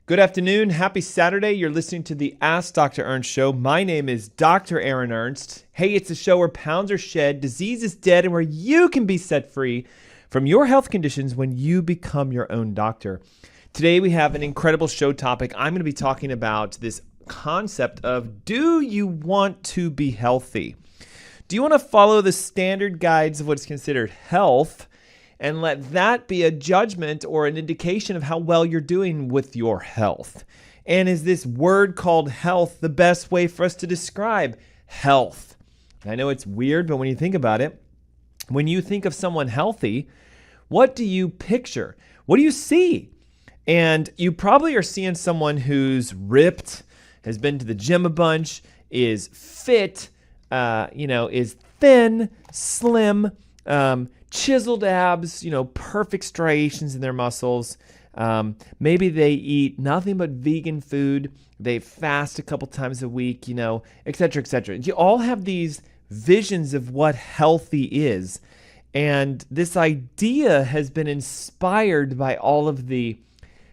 Good afternoon. Happy Saturday. You're listening to the Ask Dr. Ernst show. My name is Dr. Aaron Ernst. Hey, it's a show where pounds are shed, disease is dead, and where you can be set free from your health conditions when you become your own doctor. Today, we have an incredible show topic. I'm going to be talking about this concept of, do you want to be healthy? Do you want to follow the standard guides of what's considered health and let that be a judgment or an indication of how well you're doing with your health? And is this word called health the best way for us to describe health? I know it's weird, but when you think about it, when you think of someone healthy, what do you picture? What do you see? And you probably are seeing someone who's ripped, has been to the gym a bunch, is fit, is thin, slim, chiseled abs, perfect striations in their muscles. Maybe they eat nothing but vegan food. They fast a couple times a week, et cetera, et cetera. You all have these visions of what healthy is. And this idea has been inspired by all of the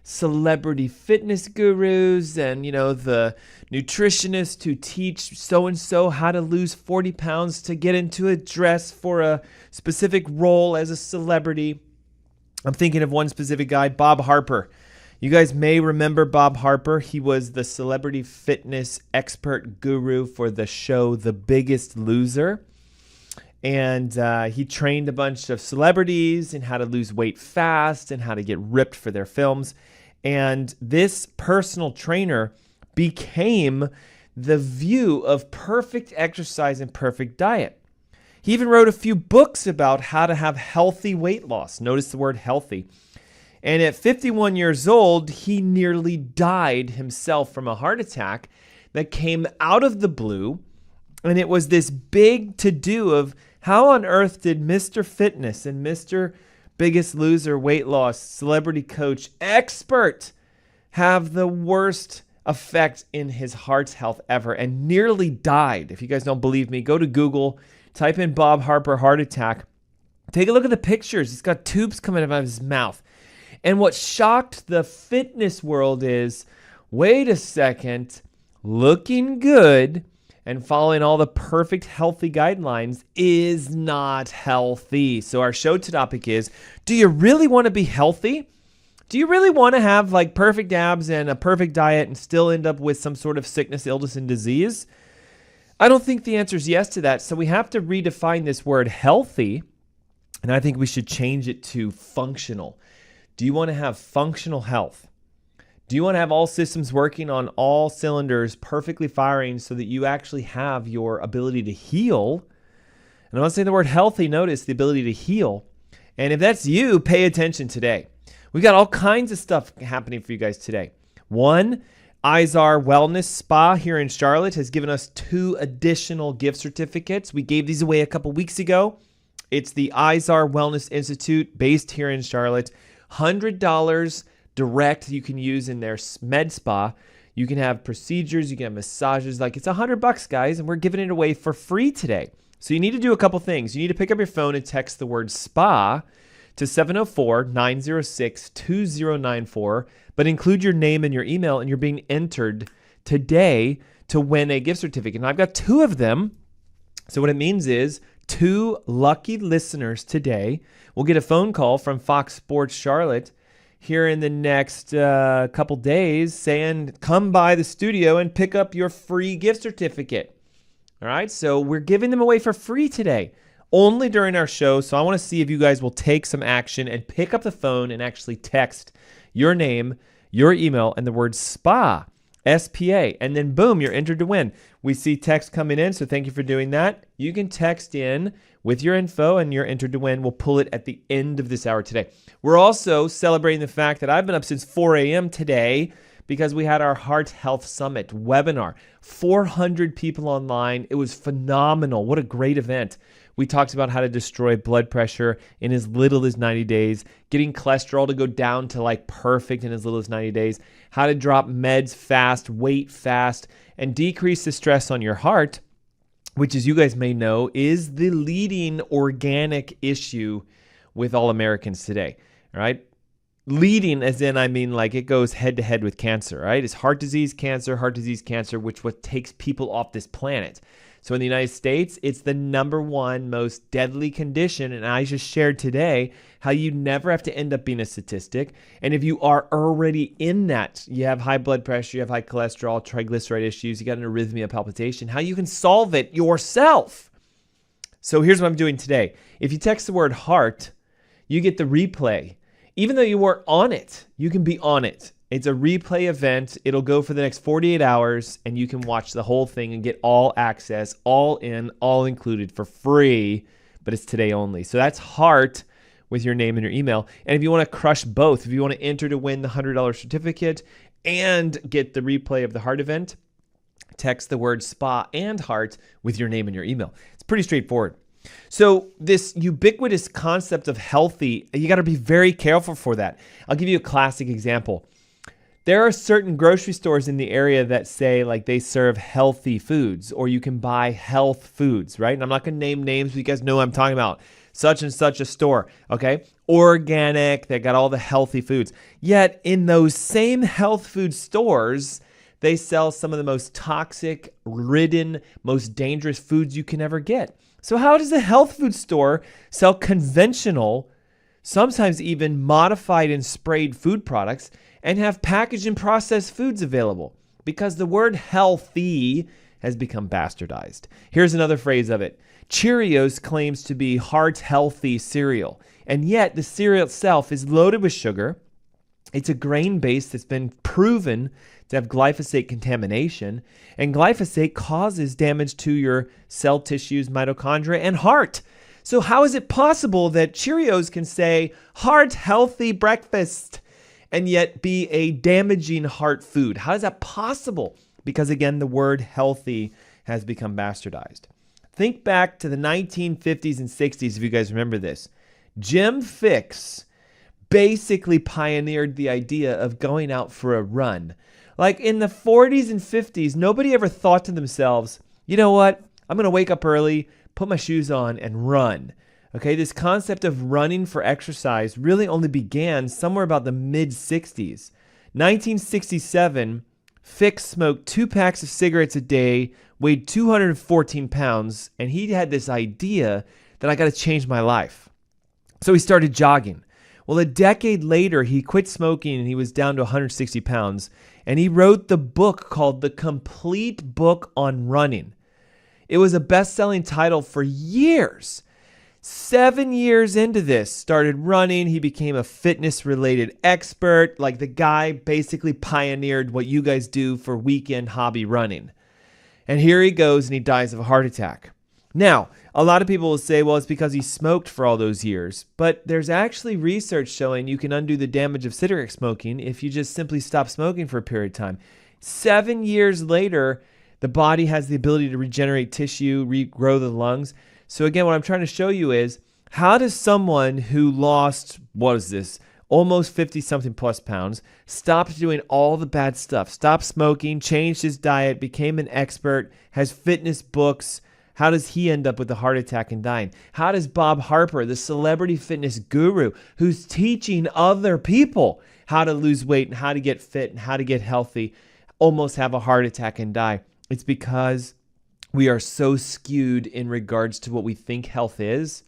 celebrity fitness gurus and, the nutritionists who teach so-and-so how to lose 40 pounds to get into a dress for a specific role as a celebrity. I'm thinking of one specific guy, Bob Harper. You guys may remember Bob Harper. He was the celebrity fitness expert guru for the show The Biggest Loser. And he trained a bunch of celebrities in how to lose weight fast and how to get ripped for their films. And this personal trainer became the view of perfect exercise and perfect diet. He even wrote a few books about how to have healthy weight loss. Notice the word healthy. And at 51 years old, he nearly died himself from a heart attack that came out of the blue. And it was this big to-do of how on earth did Mr. Fitness and Mr. Biggest Loser, weight loss, celebrity coach, expert have the worst effect in his heart's health ever and nearly died. If you guys don't believe me, go to Google, type in Bob Harper heart attack. Take a look at the pictures. He's got tubes coming out of his mouth. And what shocked the fitness world is, wait a second, looking good and following all the perfect healthy guidelines is not healthy. So our show topic is, do you really want to be healthy? Do you really want to have like perfect abs and a perfect diet and still end up with some sort of sickness, illness, and disease? I don't think the answer is yes to that. So we have to redefine this word healthy, and I think we should change it to functional. Do you want to have functional health? Do you want to have all systems working on all cylinders perfectly firing so that you actually have your ability to heal? And I'm not saying the word healthy, notice the ability to heal. And if that's you, pay attention today. We got all kinds of stuff happening for you guys today. One, Izar Wellness Spa here in Charlotte has given us 2 additional gift certificates. We gave these away a couple weeks ago. It's the Izar Wellness Institute based here in Charlotte. $100 direct you can use in their med spa. You can have procedures, you can have massages. Like, it's $100, guys, and we're giving it away for free today. So you need to do a couple things. You need to pick up your phone and text the word spa to 704-906-2094, but include your name and your email, and you're being entered today to win a gift certificate. And I've got 2 of them. So what it means is 2 lucky listeners today will get a phone call from Fox Sports Charlotte here in the next couple days saying, come by the studio and pick up your free gift certificate. All right, so we're giving them away for free today, only during our show. So I want to see if you guys will take some action and pick up the phone and actually text your name, your email, and the word SPA, S-P-A, and then boom, you're entered to win. We see text coming in, so thank you for doing that. You can text in with your info and you're entered to win. We'll pull it at the end of this hour today. We're also celebrating the fact that I've been up since 4 a.m. today because we had our Heart Health Summit webinar. 400 people online. It was phenomenal. What a great event. We talked about how to destroy blood pressure in as little as 90 days, getting cholesterol to go down to like perfect in as little as 90 days, how to drop meds fast, weight fast, and decrease the stress on your heart, which, as you guys may know, is the leading organic issue with all Americans today. All right? Leading as in, I mean, like it goes head to head with cancer, right? It's heart disease, cancer, which what takes people off this planet. So in the United States, it's the number one most deadly condition. And I just shared today how you never have to end up being a statistic. And if you are already in that, you have high blood pressure, you have high cholesterol, triglyceride issues, you got an arrhythmia, palpitation, how you can solve it yourself. So here's what I'm doing today. If you text the word heart, you get the replay. Even though you weren't on it, you can be on it. It's a replay event. It'll go for the next 48 hours, and you can watch the whole thing and get all access, all in, all included for free, but it's today only. So that's Heart with your name and your email. And if you want to crush both, if you want to enter to win the $100 certificate and get the replay of the Heart event, text the word spa and heart with your name and your email. It's pretty straightforward. So this ubiquitous concept of healthy, you got to be very careful for that. I'll give you a classic example. There are certain grocery stores in the area that say like they serve healthy foods, or you can buy health foods, right? And I'm not going to name names, but you guys know what I'm talking about. Such and such a store, okay? Organic, they got all the healthy foods. Yet in those same health food stores, they sell some of the most toxic, ridden, most dangerous foods you can ever get. So how does a health food store sell conventional, sometimes even modified and sprayed food products and have packaged and processed foods available? Because the word healthy has become bastardized. Here's another phrase of it. Cheerios claims to be heart healthy cereal, and yet the cereal itself is loaded with sugar. It's a grain base that's been proven to have glyphosate contamination, and glyphosate causes damage to your cell tissues, mitochondria, and heart. So how is it possible that Cheerios can say heart healthy breakfast and yet be a damaging heart food? How is that possible? Because again, the word healthy has become bastardized. Think back to the 1950s and 60s, if you guys remember this. Jim Fixx basically pioneered the idea of going out for a run. Like in the 40s and 50s, nobody ever thought to themselves, you know what? I'm going to wake up early, put my shoes on, and run. Okay, this concept of running for exercise really only began somewhere about the mid-60s. 1967, Fixx smoked 2 packs of cigarettes a day, weighed 214 pounds, and he had this idea that I got to change my life. So he started jogging. Well, a decade later, he quit smoking and he was down to 160 pounds. And he wrote the book called The Complete Book on Running. It was a best-selling title for years. 7 years into this, started running. He became a fitness-related expert. Like the guy basically pioneered what you guys do for weekend hobby running. And here he goes and he dies of a heart attack. Now, a lot of people will say, well, it's because he smoked for all those years. But there's actually research showing you can undo the damage of cigarette smoking if you just simply stop smoking for a period of time. 7 years later, the body has the ability to regenerate tissue, regrow the lungs. So again, what I'm trying to show you is, how does someone who lost, almost 50-something plus pounds, stopped doing all the bad stuff, stopped smoking, changed his diet, became an expert, has fitness books, how does he end up with a heart attack and dying? How does Bob Harper, the celebrity fitness guru who's teaching other people how to lose weight and how to get fit and how to get healthy, almost have a heart attack and die? It's because we are so skewed in regards to what we think health is.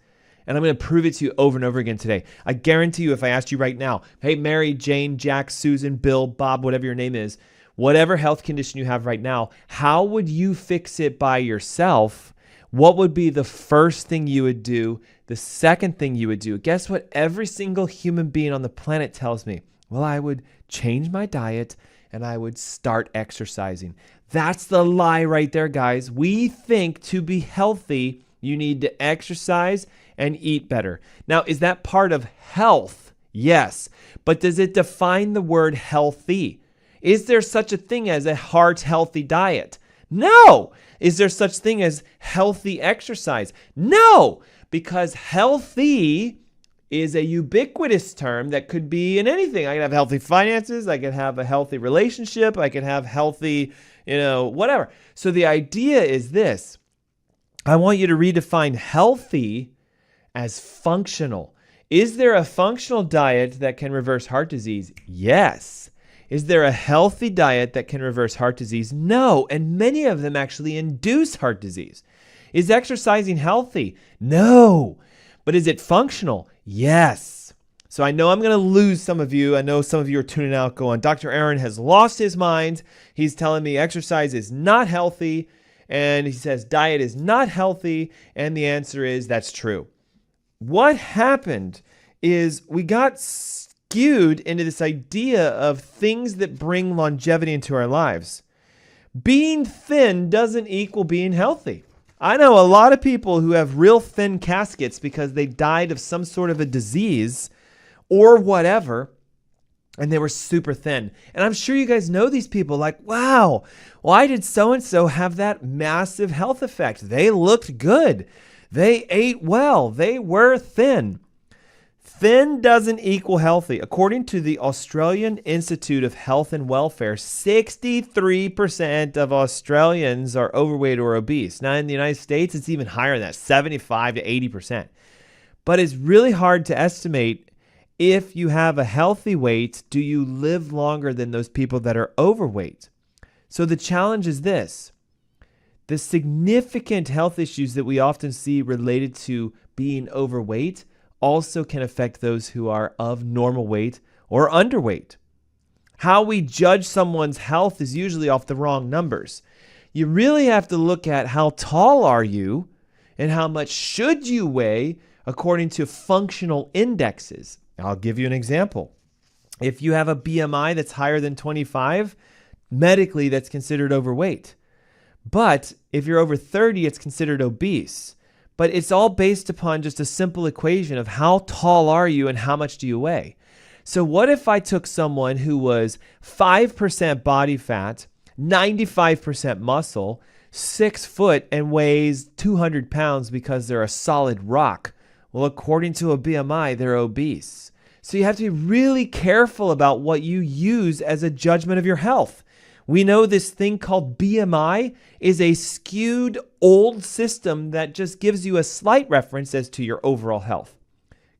And I'm going to prove it to you over and over again today. I guarantee you, if I asked you right now, hey, Mary, Jane, Jack, Susan, Bill, Bob, whatever your name is, whatever health condition you have right now, how would you fix it by yourself? What would be the first thing you would do? The second thing you would do? Guess what every single human being on the planet tells me? Well, I would change my diet and I would start exercising. That's the lie right there, guys. We think to be healthy, you need to exercise and eat better. Now, is that part of health? Yes. But does it define the word healthy? Is there such a thing as a heart healthy diet? No. Is there such thing as healthy exercise? No, because healthy is a ubiquitous term that could be in anything. I could have healthy finances. I could have a healthy relationship. I could have healthy, whatever. So the idea is this. I want you to redefine healthy as functional. Is there a functional diet that can reverse heart disease? Yes. Is there a healthy diet that can reverse heart disease? No, and many of them actually induce heart disease. Is exercising healthy? No. But is it functional? Yes. So I know I'm going to lose some of you. I know some of you are tuning out going, Dr. Aaron has lost his mind. He's telling me exercise is not healthy, and he says diet is not healthy, and the answer is that's true. What happened is we got skewed into this idea of things that bring longevity into our lives. Being thin doesn't equal being healthy. I know a lot of people who have real thin caskets because they died of some sort of a disease or whatever, and they were super thin. And I'm sure you guys know these people like, wow, why did so-and-so have that massive health effect? They looked good. They ate well. They were thin. Thin doesn't equal healthy. According to the Australian Institute of Health and Welfare, 63% of Australians are overweight or obese. Now, in the United States, it's even higher than that, 75 to 80%. But it's really hard to estimate if you have a healthy weight, do you live longer than those people that are overweight? So the challenge is this. The significant health issues that we often see related to being overweight also can affect those who are of normal weight or underweight. How we judge someone's health is usually off the wrong numbers. You really have to look at how tall are you and how much should you weigh according to functional indexes. I'll give you an example. If you have a BMI that's higher than 25, medically that's considered overweight. But if you're over 30, it's considered obese. But it's all based upon just a simple equation of how tall are you and how much do you weigh. So what if I took someone who was 5% body fat, 95% muscle, 6 foot, and weighs 200 pounds because they're a solid rock? Well, according to a BMI, they're obese. So you have to be really careful about what you use as a judgment of your health. We know this thing called BMI is a skewed old system that just gives you a slight reference as to your overall health.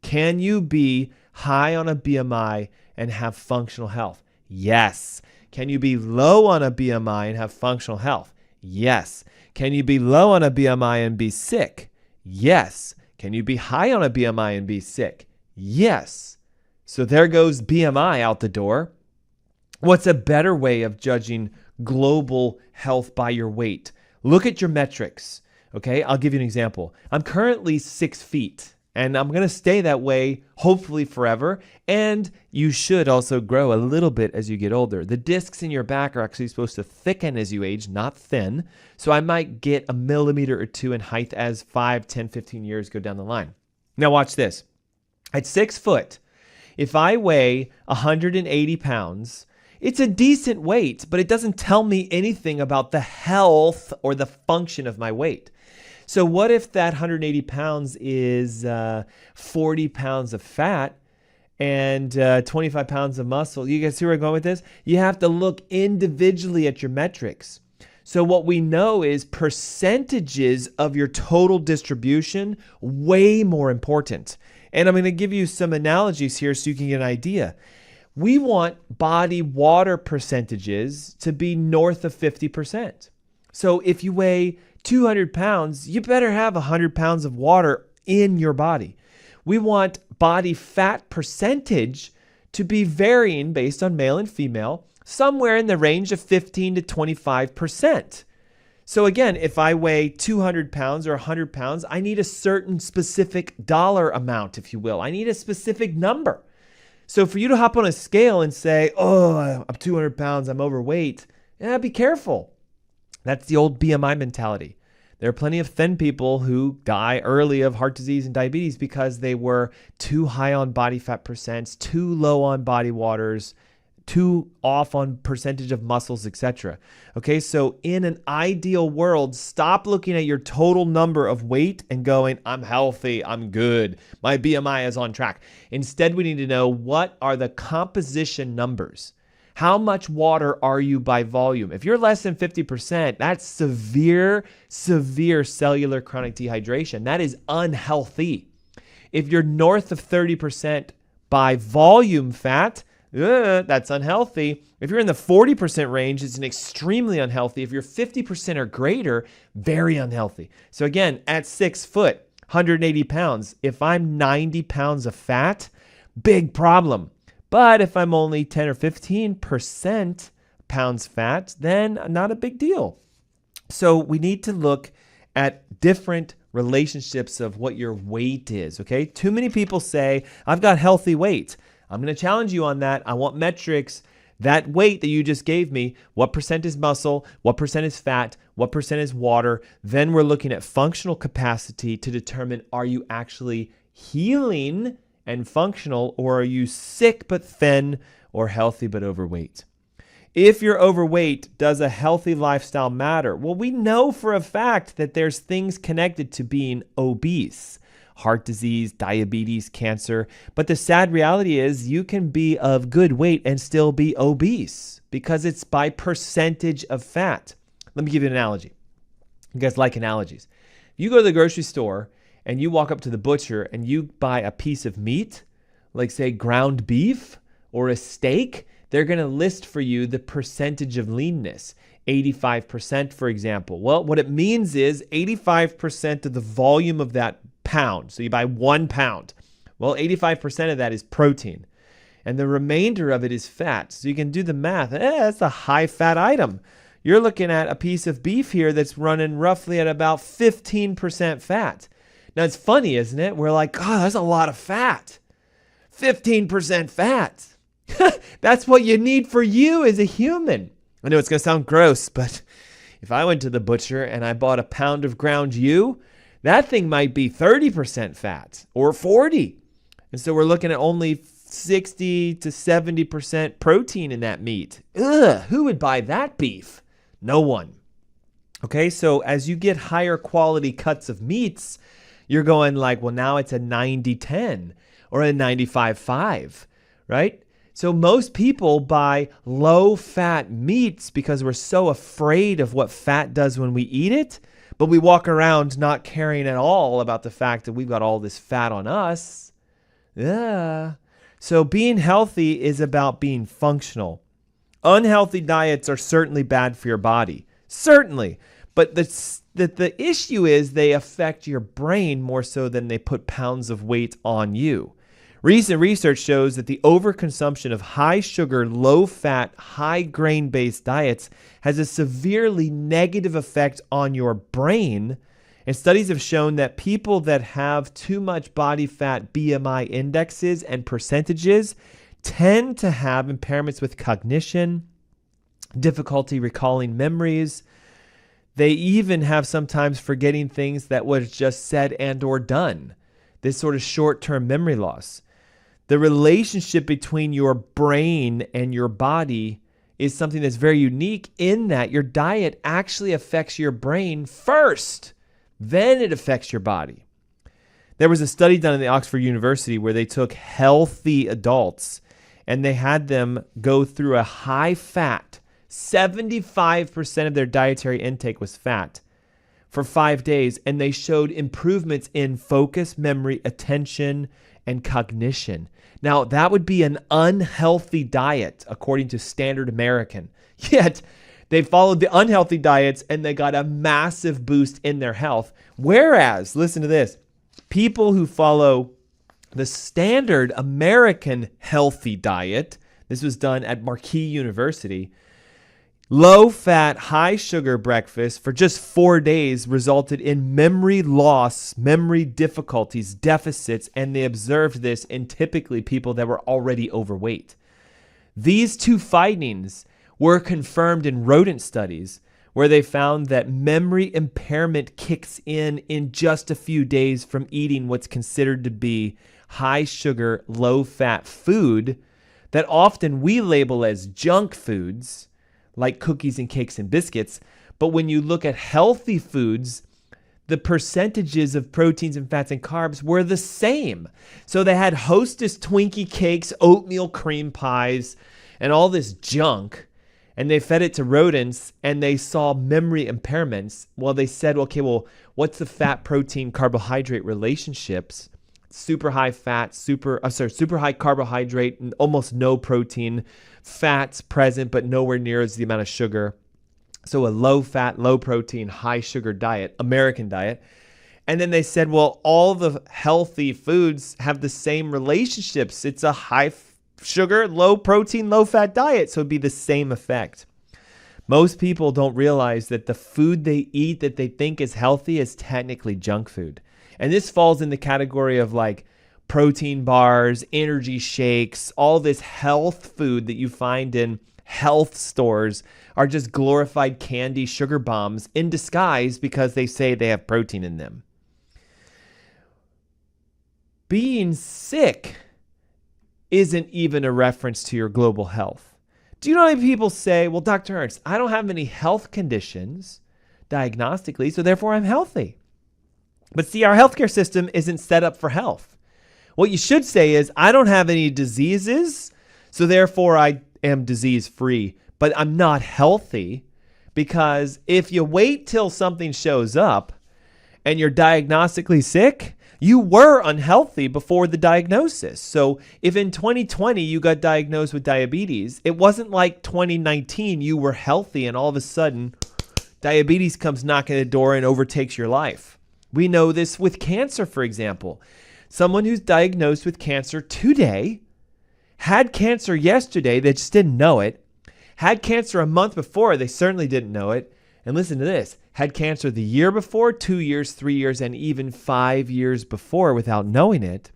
Can you be high on a BMI and have functional health? Yes. Can you be low on a BMI and have functional health? Yes. Can you be low on a BMI and be sick? Yes. Can you be high on a BMI and be sick? Yes. So there goes BMI out the door. What's a better way of judging global health by your weight? Look at your metrics. Okay, I'll give you an example. I'm currently 6 feet, and I'm going to stay that way hopefully forever. And you should also grow a little bit as you get older. The discs in your back are actually supposed to thicken as you age, not thin. So I might get a millimeter or two in height as 5, 10, 15 years go down the line. Now watch this. At 6 foot, if I weigh 180 pounds, it's a decent weight, but it doesn't tell me anything about the health or the function of my weight. So what if that 180 pounds is 40 pounds of fat and 25 pounds of muscle? You guys see where I'm going with this? You have to look individually at your metrics. So what we know is percentages of your total distribution, way more important. And I'm going to give you some analogies here so you can get an idea. We want body water percentages to be north of 50%. So if you weigh 200 pounds, you better have 100 pounds of water in your body. We want body fat percentage to be varying based on male and female, somewhere in the range of 15 to 25%. So again, if I weigh 200 pounds or 100 pounds, I need a certain specific dollar amount, if you will. I need a specific number. So for you to hop on a scale and say, oh, I'm 200 pounds, I'm overweight, be careful. That's the old BMI mentality. There are plenty of thin people who die early of heart disease and diabetes because they were too high on body fat percents, too low on body waters, too off on percentage of muscles, etc. Okay, so in an ideal world, stop looking at your total number of weight and going, I'm healthy, I'm good, my BMI is on track. Instead, we need to know what are the composition numbers. How much water are you by volume? If you're less than 50%, that's severe cellular chronic dehydration. That is unhealthy. If you're north of 30% by volume fat, that's unhealthy. If you're in the 40% range, it's an extremely unhealthy. If you're 50% or greater, very unhealthy. So again, at 6 foot, 180 pounds, if I'm 90 pounds of fat, big problem. But if I'm only 10 or 15% pounds fat, then not a big deal. So we need to look at different relationships of what your weight is, okay? Too many people say, I've got healthy weight. I'm going to challenge you on that. I want metrics. That weight that you just gave me, what percent is muscle, what percent is fat, what percent is water. Then we're looking at functional capacity to determine, are you actually healing and functional, or are you sick but thin, or healthy but overweight? If you're overweight, does a healthy lifestyle matter? Well, we know for a fact that there's things connected to being obese. Heart disease, diabetes, cancer. But the sad reality is you can be of good weight and still be obese because it's by percentage of fat. Let me give you an analogy. You guys like analogies. You go to the grocery store and you walk up to the butcher and you buy a piece of meat, like say ground beef or a steak, they're going to list for you the percentage of leanness, 85%, for example. Well, what it means is 85% of the volume of that pound. So you buy 1 pound. Well, 85% of that is protein. And the remainder of it is fat. So you can do the math. That's a high fat item. You're looking at a piece of beef here that's running roughly at about 15% fat. Now, it's funny, isn't it? We're like, oh, that's a lot of fat. 15% fat. That's what you need for you as a human. I know it's going to sound gross, but if I went to the butcher and I bought a pound of ground ewe, that thing might be 30% fat or 40. And so we're looking at only 60 to 70% protein in that meat. Ugh, who would buy that beef? No one. Okay, so as you get higher quality cuts of meats, you're going like, well, now it's a 90-10 or a 95-5, right? So most people buy low-fat meats because we're so afraid of what fat does when we eat it, but we walk around not caring at all about the fact that we've got all this fat on us. Yeah. So being healthy is about being functional. Unhealthy diets are certainly bad for your body. Certainly. But the issue is they affect your brain more so than they put pounds of weight on you. Recent research shows that the overconsumption of high sugar, low fat, high grain based diets has a severely negative effect on your brain. And studies have shown that people that have too much body fat BMI indexes and percentages tend to have impairments with cognition, difficulty recalling memories. They even have sometimes forgetting things that was just said and or done. This sort of short-term memory loss. The relationship between your brain and your body is something that's very unique in that your diet actually affects your brain first, then it affects your body. There was a study done at Oxford University where they took healthy adults and they had them go through a high-fat, 75% of their dietary intake was fat for 5 days, and they showed improvements in focus, memory, attention, and cognition. Now, that would be an unhealthy diet, according to Standard American. Yet, they followed the unhealthy diets and they got a massive boost in their health. Whereas, listen to this, people who follow the Standard American healthy diet, this was done at Marquis University, low-fat, high-sugar breakfast for just 4 days resulted in memory loss, memory difficulties, deficits, and they observed this in typically people that were already overweight. These two findings were confirmed in rodent studies where they found that memory impairment kicks in just a few days from eating what's considered to be high-sugar, low-fat food that often we label as junk foods, like cookies and cakes and biscuits. But when you look at healthy foods, the percentages of proteins and fats and carbs were the same. So they had Hostess Twinkie cakes, oatmeal cream pies, and all this junk, and they fed it to rodents, and they saw memory impairments. Well, they said, okay, well, what's the fat, protein, carbohydrate relationships? super high fat, super high carbohydrate, and almost no protein, fats present, but nowhere near as the amount of sugar. So a low fat, low protein, high sugar diet, American diet. And then they said, well, all the healthy foods have the same relationships. It's a high sugar, low protein, low fat diet. So it'd be the same effect. Most people don't realize that the food they eat that they think is healthy is technically junk food. And this falls in the category of like protein bars, energy shakes, all this health food that you find in health stores are just glorified candy sugar bombs in disguise because they say they have protein in them. Being sick isn't even a reference to your global health. Do you know how many people say, well, Dr. Ernst, I don't have any health conditions diagnostically, so therefore I'm healthy. But see, our healthcare system isn't set up for health. What you should say is, I don't have any diseases, so therefore I am disease-free, but I'm not healthy, because if you wait till something shows up and you're diagnostically sick, you were unhealthy before the diagnosis. So if in 2020 you got diagnosed with diabetes, it wasn't like 2019 you were healthy and all of a sudden diabetes comes knocking at the door and overtakes your life. We know this with cancer, for example. Someone who's diagnosed with cancer today had cancer yesterday, they just didn't know it. Had cancer a month before, they certainly didn't know it. And listen to this, had cancer the year before, 2 years, 3 years, and even 5 years before without knowing it.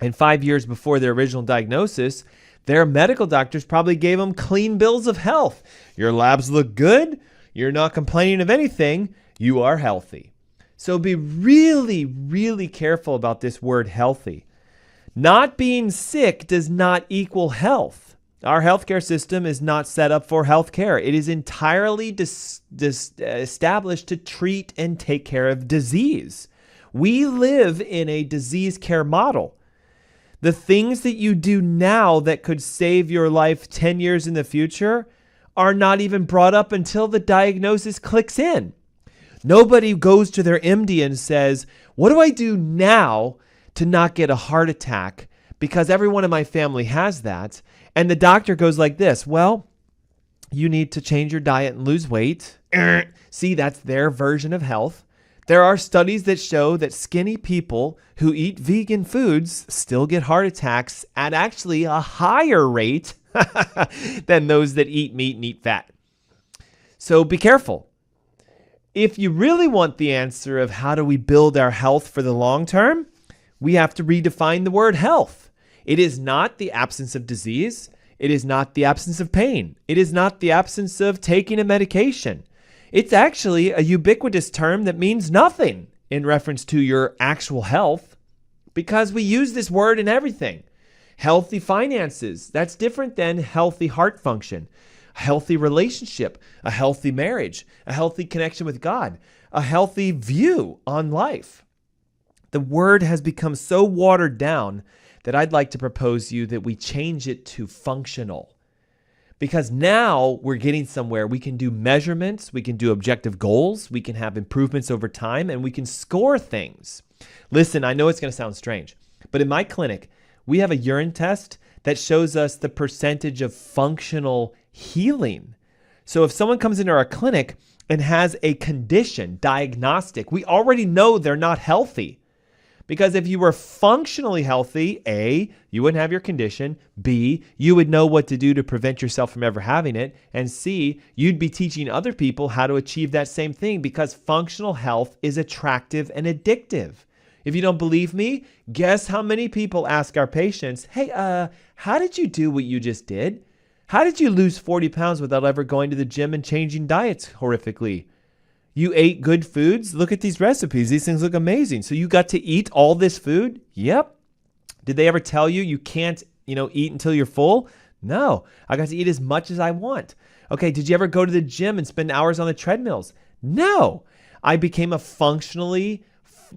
And 5 years before their original diagnosis, their medical doctors probably gave them clean bills of health. Your labs look good. You're not complaining of anything. You are healthy. So be really, really careful about this word healthy. Not being sick does not equal health. Our healthcare system is not set up for healthcare. It is entirely established to treat and take care of disease. We live in a disease care model. The things that you do now that could save your life 10 years in the future are not even brought up until the diagnosis clicks in. Nobody goes to their MD and says, what do I do now to not get a heart attack? Because everyone in my family has that. And the doctor goes like this, well, you need to change your diet and lose weight. See, that's their version of health. There are studies that show that skinny people who eat vegan foods still get heart attacks at actually a higher rate than those that eat meat and eat fat. So be careful. If you really want the answer of how do we build our health for the long term, we have to redefine the word health. It is not the absence of disease. It is not the absence of pain. It is not the absence of taking a medication. It's actually a ubiquitous term that means nothing in reference to your actual health because we use this word in everything. Healthy finances, that's different than healthy heart function. A healthy relationship, a healthy marriage, a healthy connection with God, a healthy view on life. The word has become so watered down that I'd like to propose you that we change it to functional. Because now we're getting somewhere. We can do measurements, we can do objective goals, we can have improvements over time, and we can score things. Listen, I know it's going to sound strange, but in my clinic, we have a urine test that shows us the percentage of functional healing. So if someone comes into our clinic and has a condition, diagnostic, we already know they're not healthy. Because if you were functionally healthy, A, you wouldn't have your condition. B, you would know what to do to prevent yourself from ever having it. And C, you'd be teaching other people how to achieve that same thing because functional health is attractive and addictive. If you don't believe me, guess how many people ask our patients, hey, how did you do what you just did? How did you lose 40 pounds without ever going to the gym and changing diets horrifically? You ate good foods? Look at these recipes. These things look amazing. So you got to eat all this food? Yep. Did they ever tell you you can't, eat until you're full? No. I got to eat as much as I want. Okay, did you ever go to the gym and spend hours on the treadmills? No. I became a functionally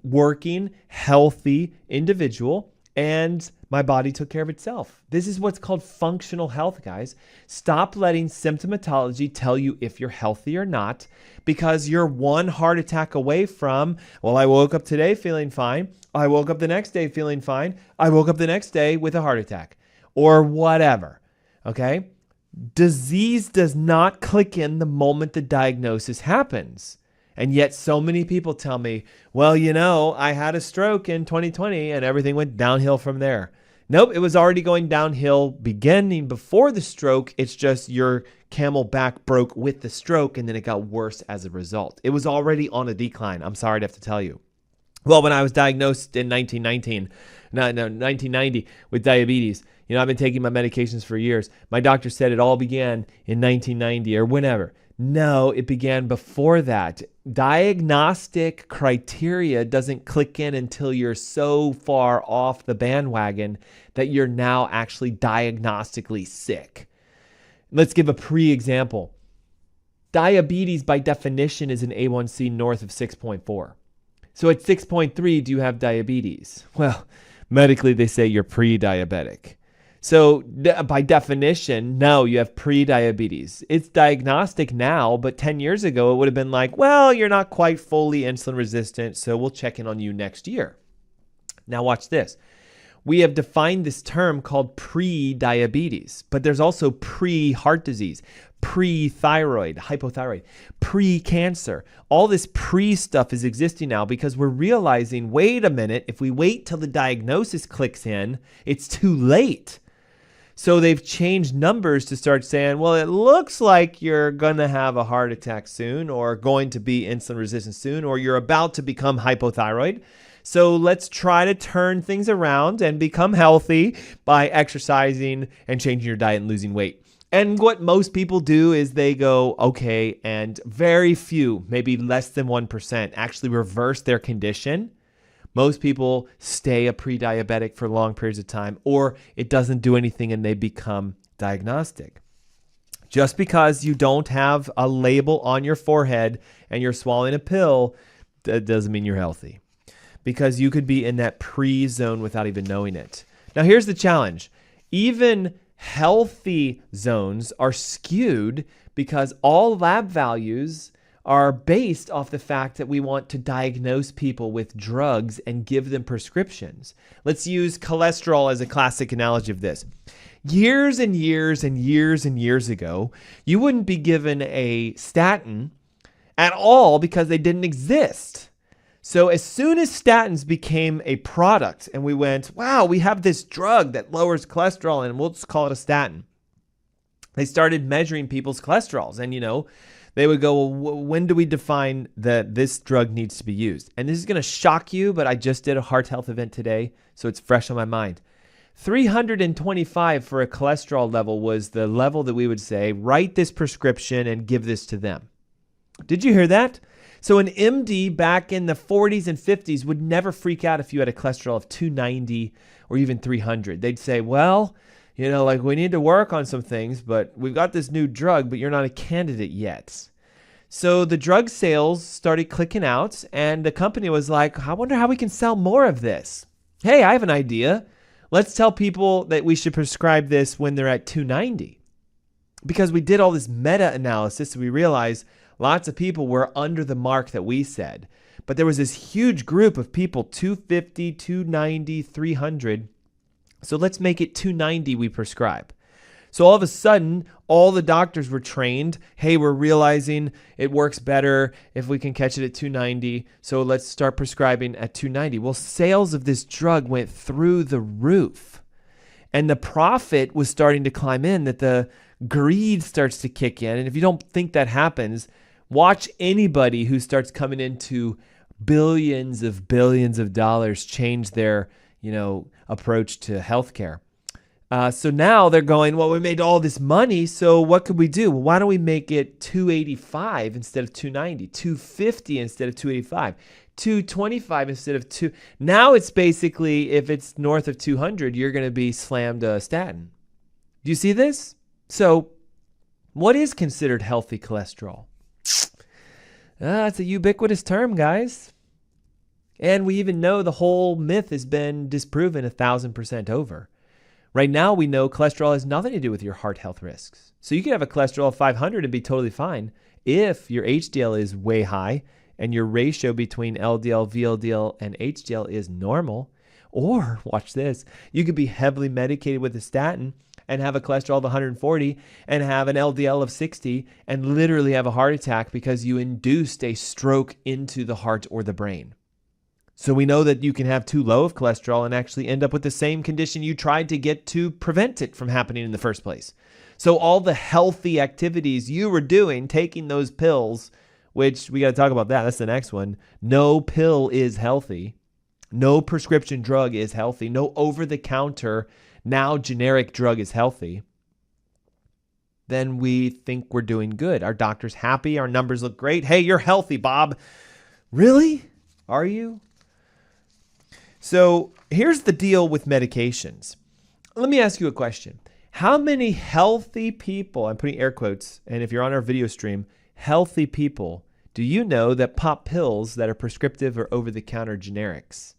working, healthy individual. and my body took care of itself. This is what's called functional health, guys. Stop letting symptomatology tell you if you're healthy or not, because you're one heart attack away from, well, I woke up today feeling fine. I woke up the next day feeling fine. I woke up the next day with a heart attack or whatever. Okay? Disease does not click in the moment the diagnosis happens. And yet so many people tell me, well, I had a stroke in 2020 and everything went downhill from there. Nope, it was already going downhill beginning before the stroke. It's just your camel back broke with the stroke and then it got worse as a result. It was already on a decline. I'm sorry to have to tell you. Well, when I was diagnosed in 1990 with diabetes, I've been taking my medications for years. My doctor said it all began in 1990 or whenever. No, it began before that. Diagnostic criteria doesn't click in until you're so far off the bandwagon that you're now actually diagnostically sick. Let's give a pre-example. Diabetes by definition is an A1C north of 6.4. So at 6.3, do you have diabetes? Well, medically they say you're pre-diabetic. So by definition, no, you have pre-diabetes. It's diagnostic now, but 10 years ago, it would have been like, well, you're not quite fully insulin resistant, so we'll check in on you next year. Now watch this. We have defined this term called pre-diabetes, but there's also pre-heart disease, pre-thyroid, hypothyroid, pre-cancer. All this pre-stuff is existing now because we're realizing, wait a minute, if we wait till the diagnosis clicks in, it's too late. So they've changed numbers to start saying, well, it looks like you're going to have a heart attack soon or going to be insulin resistant soon or you're about to become hypothyroid. So let's try to turn things around and become healthy by exercising and changing your diet and losing weight. And what most people do is they go, okay, and very few, maybe less than 1%, actually reverse their condition. Most people stay a pre-diabetic for long periods of time, or it doesn't do anything and they become diagnostic. Just because you don't have a label on your forehead and you're swallowing a pill, that doesn't mean you're healthy. Because you could be in that pre-zone without even knowing it. Now here's the challenge. Even healthy zones are skewed because all lab values are based off the fact that we want to diagnose people with drugs and give them prescriptions. Let's use cholesterol as a classic analogy of this. Years and years and years and years ago, you wouldn't be given a statin at all because they didn't exist. So as soon as statins became a product and we went, wow, we have this drug that lowers cholesterol and we'll just call it a statin. They started measuring people's cholesterols and, they would go, well, when do we define that this drug needs to be used? And this is going to shock you, but I just did a heart health event today, so it's fresh on my mind. 325 for a cholesterol level was the level that we would say, write this prescription and give this to them. Did you hear that? So an MD back in the 40s and 50s would never freak out if you had a cholesterol of 290 or even 300. They'd say, well, we need to work on some things, but we've got this new drug, but you're not a candidate yet. So the drug sales started clicking out, and the company was like, I wonder how we can sell more of this. Hey, I have an idea. Let's tell people that we should prescribe this when they're at 290. Because we did all this meta-analysis, and we realized lots of people were under the mark that we said. But there was this huge group of people, 250, 290, 300. So let's make it 290 we prescribe. So all of a sudden, all the doctors were trained. Hey, we're realizing it works better if we can catch it at 290. So let's start prescribing at 290. Well, sales of this drug went through the roof. And the profit was starting to climb in, that the greed starts to kick in. And if you don't think that happens, watch anybody who starts coming into billions of dollars change their approach to healthcare. So now they're going, well, we made all this money, so what could we do? Well, why don't we make it 285 instead of 290, 250 instead of 285, 225 instead of 2. Now it's basically, if it's north of 200, you're going to be slammed a statin. Do you see this? So what is considered healthy cholesterol? It's a ubiquitous term, guys. And we even know the whole myth has been disproven 1,000% over. Right now, we know cholesterol has nothing to do with your heart health risks. So you could have a cholesterol of 500 and be totally fine if your HDL is way high and your ratio between LDL, VLDL, and HDL is normal. Or, watch this, you could be heavily medicated with a statin and have a cholesterol of 140 and have an LDL of 60 and literally have a heart attack because you induced a stroke into the heart or the brain. So we know that you can have too low of cholesterol and actually end up with the same condition you tried to get to prevent it from happening in the first place. So all the healthy activities you were doing, taking those pills, which we got to talk about that. That's the next one. No pill is healthy. No prescription drug is healthy. No over-the-counter, now generic drug is healthy. Then we think we're doing good. Our doctor's happy. Our numbers look great. Hey, you're healthy, Bob. Really? Are you? So here's the deal with medications. Let me ask you a question. How many healthy people, I'm putting air quotes, and if you're on our video stream, healthy people, do you know that pop pills that are prescriptive or over-the-counter generics?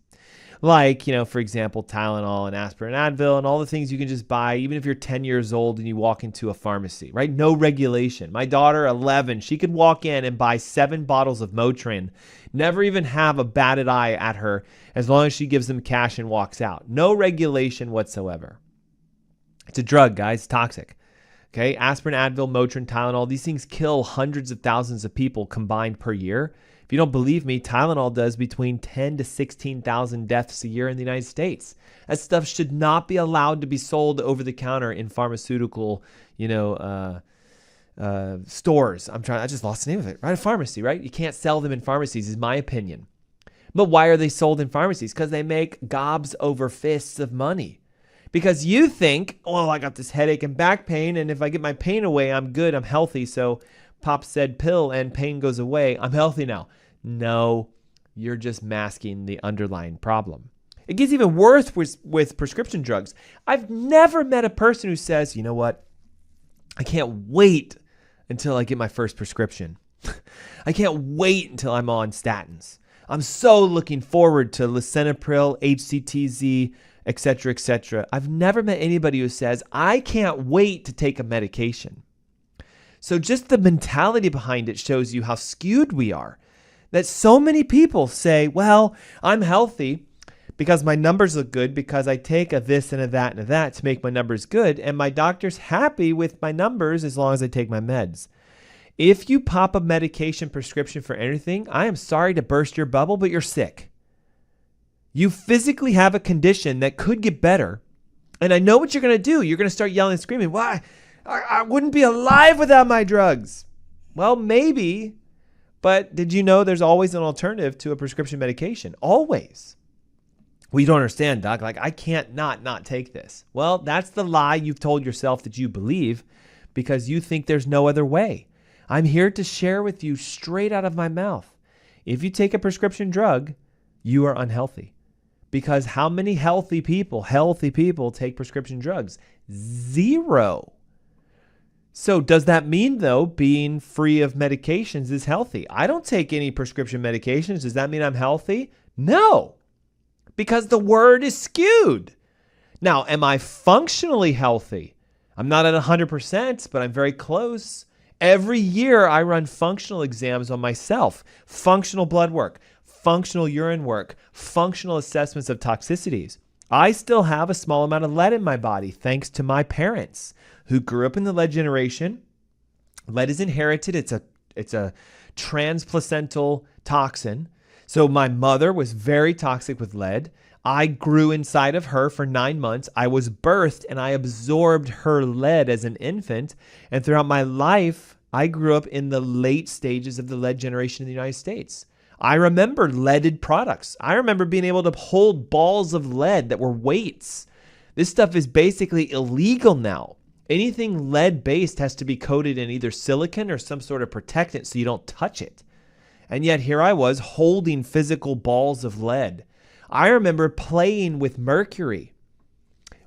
Like, for example, Tylenol and aspirin, Advil, and all the things you can just buy, even if you're 10 years old and you walk into a pharmacy, right? No regulation. My daughter, 11, she could walk in and buy 7 bottles of Motrin, never even have a batted eye at her as long as she gives them cash and walks out. No regulation whatsoever. It's a drug, guys. It's toxic. Okay, aspirin, Advil, Motrin, Tylenol, these things kill hundreds of thousands of people combined per year. If you don't believe me, Tylenol does between 10 to 16,000 deaths a year in the United States. That stuff should not be allowed to be sold over the counter in pharmaceutical, stores. I just lost the name of it, right? A pharmacy, right? You can't sell them in pharmacies, is my opinion. But why are they sold in pharmacies? Because they make gobs over fists of money. Because you think, oh, I got this headache and back pain, and if I get my pain away, I'm good, I'm healthy. So pop said pill and pain goes away. I'm healthy now. No, you're just masking the underlying problem. It gets even worse with prescription drugs. I've never met a person who says, you know what? I can't wait until I get my first prescription. I can't wait until I'm on statins. I'm so looking forward to lisinopril, HCTZ, etc., etc. I've never met anybody who says, I can't wait to take a medication. So just the mentality behind it shows you how skewed we are. That so many people say, well, I'm healthy because my numbers look good because I take a this and a that and a that to make my numbers good. And my doctor's happy with my numbers as long as I take my meds. If you pop a medication prescription for anything, I am sorry to burst your bubble, but you're sick. You physically have a condition that could get better. And I know what you're going to do. You're going to start yelling and screaming, why? I wouldn't be alive without my drugs. Well, maybe, but did you know there's always an alternative to a prescription medication? Always. Well, you don't understand, doc. Like, I can't not take this. Well, that's the lie you've told yourself that you believe because you think there's no other way. I'm here to share with you straight out of my mouth. If you take a prescription drug, you are unhealthy. Because how many healthy people take prescription drugs? 0. So does that mean, though, being free of medications is healthy? I don't take any prescription medications. Does that mean I'm healthy? No, because the word is skewed. Now, am I functionally healthy? I'm not at 100%, but I'm very close. Every year I run functional exams on myself, functional blood work, functional urine work, functional assessments of toxicities. I still have a small amount of lead in my body thanks to my parents who grew up in the lead generation. Lead is inherited. It's a transplacental toxin. So my mother was very toxic with lead. I grew inside of her for 9 months. I was birthed and I absorbed her lead as an infant. And throughout my life, I grew up in the late stages of the lead generation in the United States. I remember leaded products. I remember being able to hold balls of lead that were weights. This stuff is basically illegal now. Anything lead-based has to be coated in either silicone or some sort of protectant so you don't touch it. And yet here I was holding physical balls of lead. I remember playing with mercury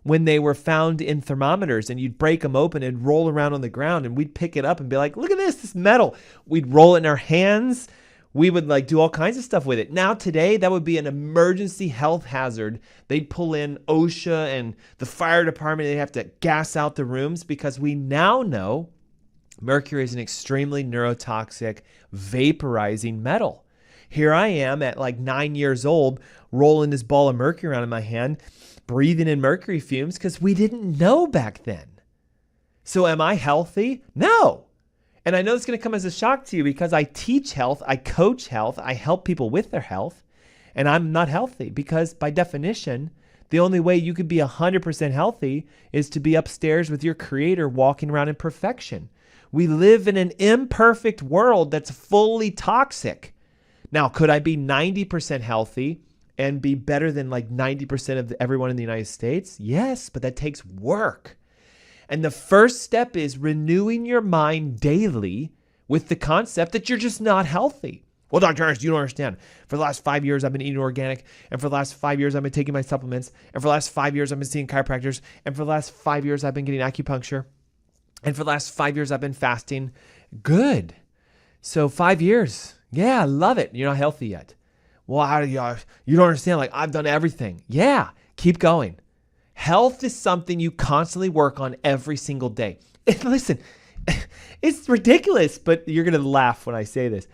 when they were found in thermometers, and you'd break them open and roll around on the ground, and we'd pick it up and be like, look at this metal. We'd roll it in our hands. We would like do all kinds of stuff with it. Now today, that would be an emergency health hazard. They'd pull in OSHA and the fire department. They'd have to gas out the rooms because we now know mercury is an extremely neurotoxic, vaporizing metal. Here I am at like 9 years old, rolling this ball of mercury around in my hand, breathing in mercury fumes because we didn't know back then. So am I healthy? No. And I know it's going to come as a shock to you because I teach health, I coach health, I help people with their health, and I'm not healthy because by definition, the only way you could be 100% healthy is to be upstairs with your creator walking around in perfection. We live in an imperfect world that's fully toxic. Now, could I be 90% healthy and be better than like 90% of everyone in the United States? Yes, but that takes work. And the first step is renewing your mind daily with the concept that you're just not healthy. Well, Dr. Ernst, you don't understand. For the last 5 years, I've been eating organic. And for the last 5 years, I've been taking my supplements. And for the last 5 years, I've been seeing chiropractors. And for the last 5 years, I've been getting acupuncture. And for the last 5 years, I've been fasting. Good. So 5 years. Yeah, I love it. You're not healthy yet. Well, how do you don't understand. Like, I've done everything. Yeah, keep going. Health is something you constantly work on every single day. And listen, it's ridiculous, but you're going to laugh when I say this.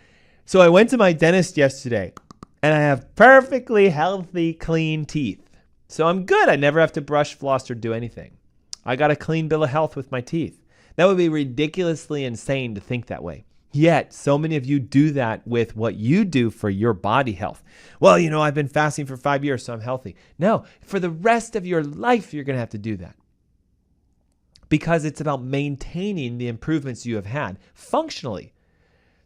So I went to my dentist yesterday, and I have perfectly healthy, clean teeth. So I'm good. I never have to brush, floss, or do anything. I got a clean bill of health with my teeth. That would be ridiculously insane to think that way. Yet, so many of you do that with what you do for your body health. Well, I've been fasting for 5 years, so I'm healthy. No, for the rest of your life, you're going to have to do that. Because it's about maintaining the improvements you have had functionally.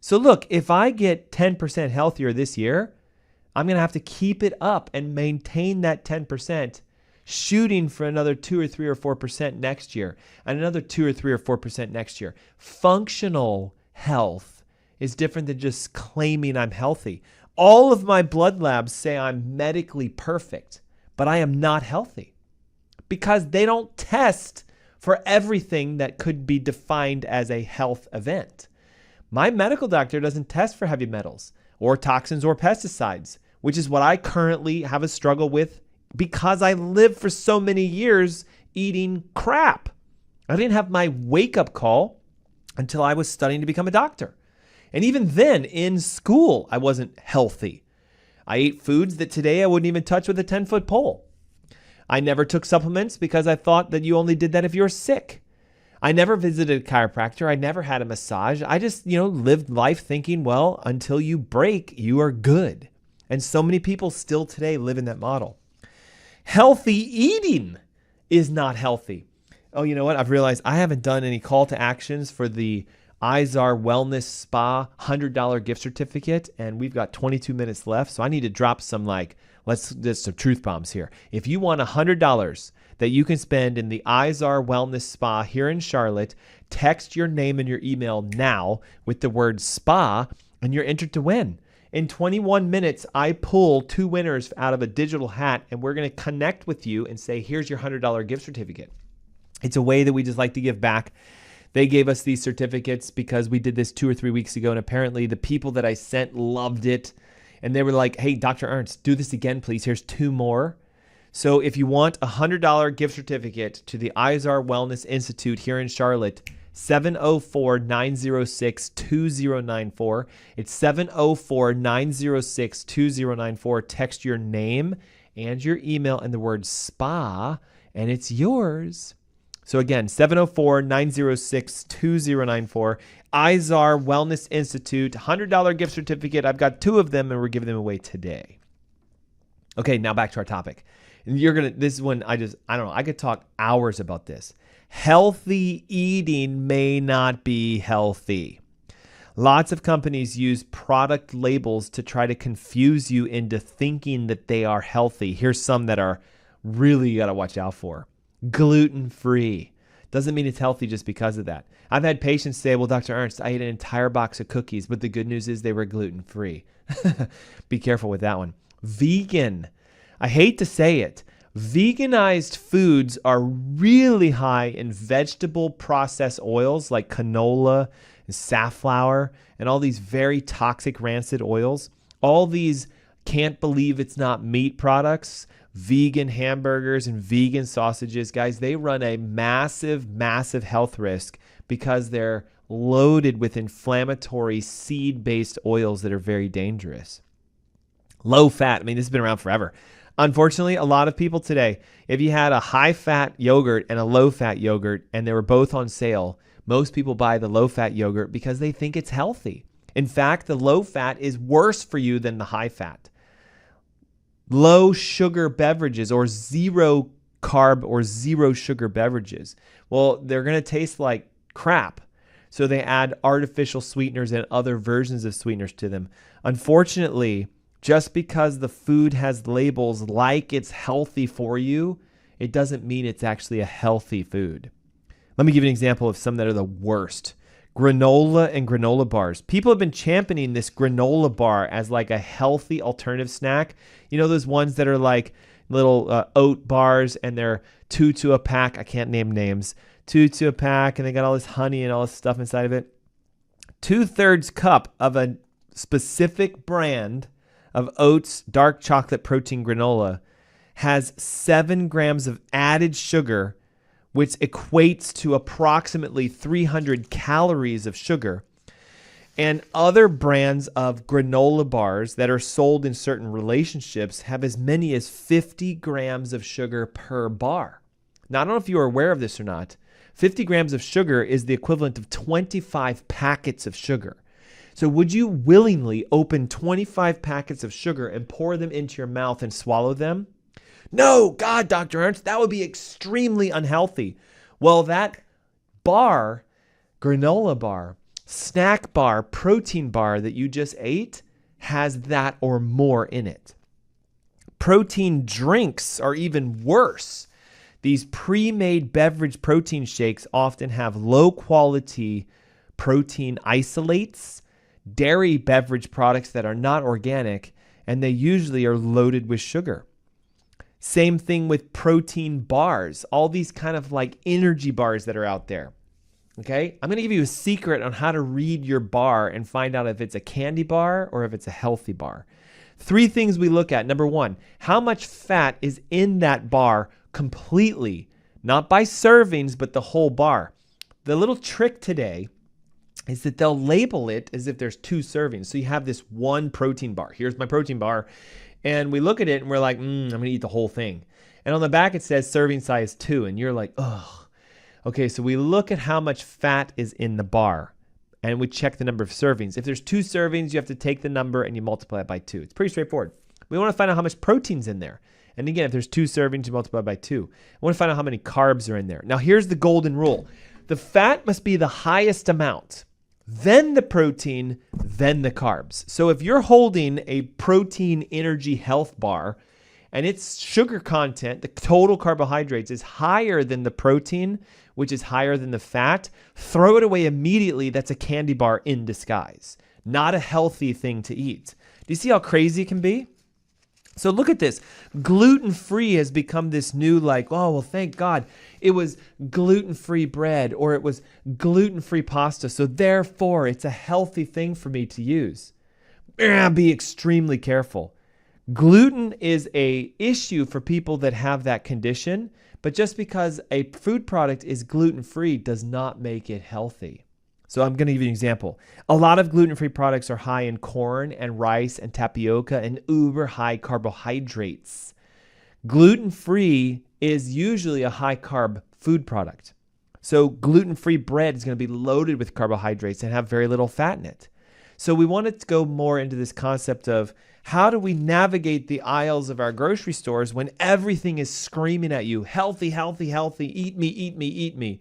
So look, if I get 10% healthier this year, I'm going to have to keep it up and maintain that 10%, shooting for another 2 or 3 or 4% next year, and another 2 or 3 or 4% next year. Functional health is different than just claiming I'm healthy. All of my blood labs say I'm medically perfect, but I am not healthy because they don't test for everything that could be defined as a health event. My medical doctor doesn't test for heavy metals or toxins or pesticides, which is what I currently have a struggle with because I lived for so many years eating crap. I didn't have my wake-up call until I was studying to become a doctor. And even then, in school, I wasn't healthy. I ate foods that today I wouldn't even touch with a 10-foot pole. I never took supplements because I thought that you only did that if you were sick. I never visited a chiropractor. I never had a massage. I just, lived life thinking, well, until you break, you are good. And so many people still today live in that model. Healthy eating is not healthy. Oh, you know what? I've realized I haven't done any call to actions for the Izar Wellness Spa $100 gift certificate, and we've got 22 minutes left, so I need to drop some some truth bombs here. If you want $100 that you can spend in the Izar Wellness Spa here in Charlotte, text your name and your email now with the word spa, and you're entered to win. In 21 minutes, I pull 2 winners out of a digital hat, and we're going to connect with you and say, here's your $100 gift certificate. It's a way that we just like to give back. They gave us these certificates because we did this 2 or 3 weeks ago, and apparently the people that I sent loved it. And they were like, hey, Dr. Ernst, do this again, please. Here's 2 more. So if you want a $100 gift certificate to the Izar Wellness Institute here in Charlotte, 704-906-2094. It's 704-906-2094. Text your name and your email and the word spa, and it's yours. So again, 704-906-2094. Izar Wellness Institute, $100 gift certificate. I've got 2 of them, and we're giving them away today. Okay, now back to our topic. And this is when I don't know, I could talk hours about this. Healthy eating may not be healthy. Lots of companies use product labels to try to confuse you into thinking that they are healthy. Here's some that are really you got to watch out for. Gluten-free. Doesn't mean it's healthy just because of that. I've had patients say, well, Dr. Ernst, I ate an entire box of cookies, but the good news is they were gluten-free. Be careful with that one. Vegan. I hate to say it. Veganized foods are really high in vegetable processed oils like canola, and safflower and all these very toxic rancid oils. All these can't believe it's not meat products, vegan hamburgers and vegan sausages, guys, they run a massive, massive health risk because they're loaded with inflammatory seed-based oils that are very dangerous. Low fat, I mean, this has been around forever. Unfortunately, a lot of people today, if you had a high-fat yogurt and a low-fat yogurt and they were both on sale, most people buy the low-fat yogurt because they think it's healthy. In fact, the low-fat is worse for you than the high-fat. Low sugar beverages or zero carb or zero sugar beverages, well, they're going to taste like crap. So they add artificial sweeteners and other versions of sweeteners to them. Unfortunately, just because the food has labels like it's healthy for you, it doesn't mean it's actually a healthy food. Let me give you an example of some that are the worst. Granola and granola bars. People have been championing this granola bar as like a healthy alternative snack. You know those ones that are like little oat bars and they're 2 to a pack. I can't name names. 2 to a pack and they got all this honey and all this stuff inside of it. 2/3 cup of a specific brand of oats dark chocolate protein granola has 7 grams of added sugar, which equates to approximately 300 calories of sugar. And other brands of granola bars that are sold in certain relationships have as many as 50 grams of sugar per bar. Now, I don't know if you are aware of this or not. 50 grams of sugar is the equivalent of 25 packets of sugar. So would you willingly open 25 packets of sugar and pour them into your mouth and swallow them? No, God, Dr. Ernst, that would be extremely unhealthy. Well, that bar, granola bar, snack bar, protein bar that you just ate has that or more in it. Protein drinks are even worse. These pre-made beverage protein shakes often have low-quality protein isolates, dairy beverage products that are not organic, and they usually are loaded with sugar. Same thing with protein bars, all these kind of like energy bars that are out there. Okay, I'm going to give you a secret on how to read your bar and find out if it's a candy bar or if it's a healthy bar. 3 things we look at. Number 1, how much fat is in that bar completely, not by servings, but the whole bar. The little trick today is that they'll label it as if there's 2 servings. So you have this one protein bar. Here's my protein bar. And we look at it and we're like, I'm going to eat the whole thing. And on the back it says serving size 2. And you're like, ugh. Okay, so we look at how much fat is in the bar. And we check the number of servings. If there's 2 servings, you have to take the number and you multiply it by 2. It's pretty straightforward. We want to find out how much protein's in there. And again, if there's 2 servings, you multiply by 2. I want to find out how many carbs are in there. Now here's the golden rule. The fat must be the highest amount, then the protein, then the carbs. So if you're holding a protein energy health bar and its sugar content, the total carbohydrates is higher than the protein, which is higher than the fat, throw it away immediately. That's a candy bar in disguise, not a healthy thing to eat. Do you see how crazy it can be? So look at this. Gluten-free has become this new like, oh, well, thank God it was gluten-free bread or it was gluten-free pasta. So therefore, it's a healthy thing for me to use. Be extremely careful. Gluten is a issue for people that have that condition, but just because a food product is gluten-free does not make it healthy. So I'm going to give you an example. A lot of gluten-free products are high in corn and rice and tapioca and uber high carbohydrates. Gluten-free is usually a high carb food product. So gluten-free bread is going to be loaded with carbohydrates and have very little fat in it. So we wanted to go more into this concept of how do we navigate the aisles of our grocery stores when everything is screaming at you, healthy, healthy, healthy, eat me, eat me, eat me.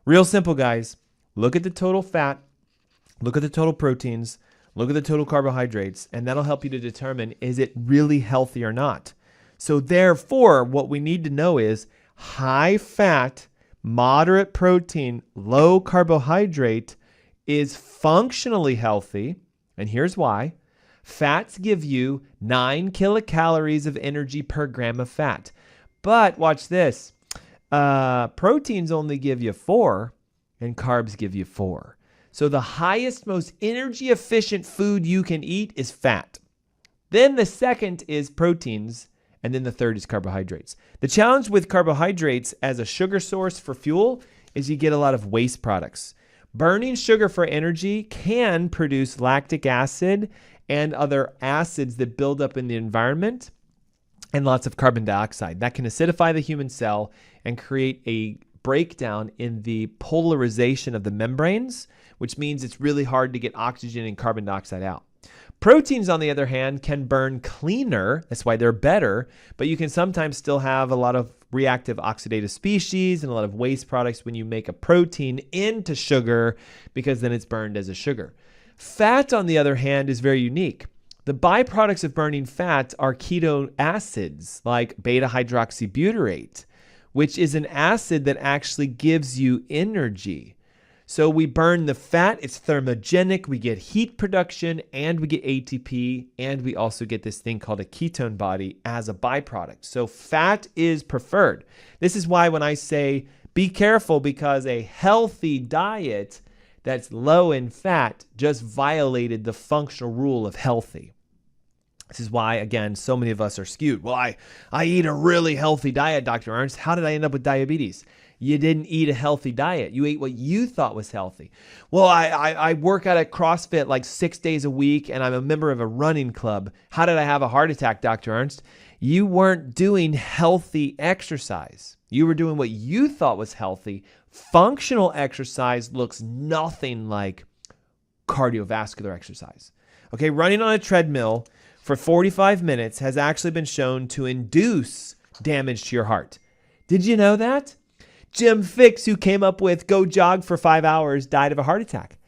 Real simple, guys. Look at the total fat, look at the total proteins, look at the total carbohydrates, and that'll help you to determine, is it really healthy or not? So therefore, what we need to know is high fat, moderate protein, low carbohydrate is functionally healthy. And here's why. Fats give you 9 kilocalories of energy per gram of fat. But watch this. Proteins only give you 4. And carbs give you 4. So the highest, most energy efficient food you can eat is fat. Then the second is proteins, and then the third is carbohydrates. The challenge with carbohydrates as a sugar source for fuel is you get a lot of waste products. Burning sugar for energy can produce lactic acid and other acids that build up in the environment and lots of carbon dioxide. That can acidify the human cell and create a breakdown in the polarization of the membranes, which means it's really hard to get oxygen and carbon dioxide out. Proteins, on the other hand, can burn cleaner. That's why they're better, but you can sometimes still have a lot of reactive oxidative species and a lot of waste products when you make a protein into sugar, because then it's burned as a sugar. Fat, on the other hand, is very unique. The byproducts of burning fat are keto acids like beta hydroxybutyrate, which is an acid that actually gives you energy. So we burn the fat, it's thermogenic, we get heat production, and we get ATP, and we also get this thing called a ketone body as a byproduct. So fat is preferred. This is why when I say be careful, because a healthy diet that's low in fat just violated the functional rule of healthy. This is why, again, so many of us are skewed. Well, I eat a really healthy diet, Dr. Ernst. How did I end up with diabetes? You didn't eat a healthy diet. You ate what you thought was healthy. Well, I work out at CrossFit like 6 days a week, and I'm a member of a running club. How did I have a heart attack, Dr. Ernst? You weren't doing healthy exercise. You were doing what you thought was healthy. Functional exercise looks nothing like cardiovascular exercise. Okay, running on a treadmill for 45 minutes has actually been shown to induce damage to your heart. Did you know that? Jim Fixx, who came up with go jog for 5 hours, died of a heart attack.